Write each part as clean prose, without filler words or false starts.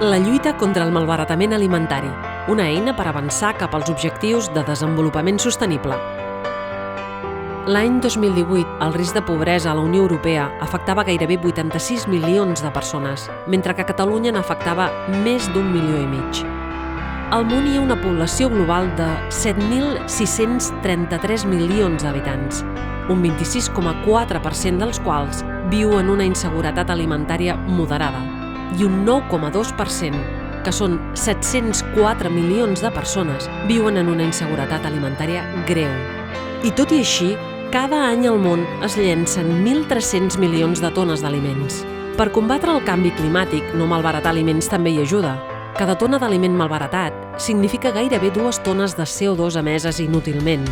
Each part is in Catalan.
La lluita contra el malbaratament alimentari, una eina per avançar cap als objectius de desenvolupament sostenible. L'any 2018, el risc de pobresa a la Unió Europea afectava gairebé 86 milions de persones, mentre que a Catalunya n'afectava més d'1,5 milió. Al món hi ha una població global de 7.633 milions d'habitants, un 26,4% dels quals viu en una inseguretat alimentària moderada i un 9,2%, que són 704 milions de persones, viuen en una inseguretat alimentària greu. I tot i així, cada any al món es llencen 1.300 milions de tones d'aliments. Per combatre el canvi climàtic, no malbaratar aliments també hi ajuda. Cada tona d'aliment malbaratat significa gairebé 2 tones de CO2 emeses inútilment.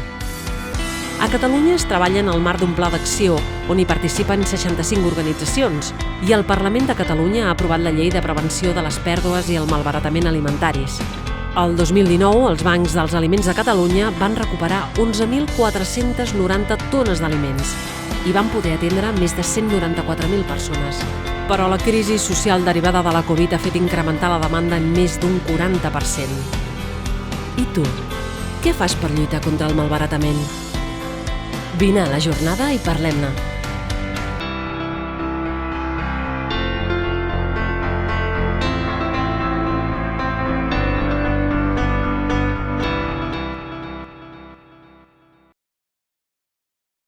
A Catalunya es treballa en el marc d'un pla d'acció on hi participen 65 organitzacions i el Parlament de Catalunya ha aprovat la Llei de Prevenció de les Pèrdues i el Malbaratament Alimentaris. El 2019, els bancs dels aliments de Catalunya van recuperar 11.490 tones d'aliments i van poder atendre més de 194.000 persones. Però la crisi social derivada de la Covid ha fet incrementar la demanda en més d'un 40%. I tu, què fas per lluitar contra el malbaratament? Vine a la jornada i parlem-ne.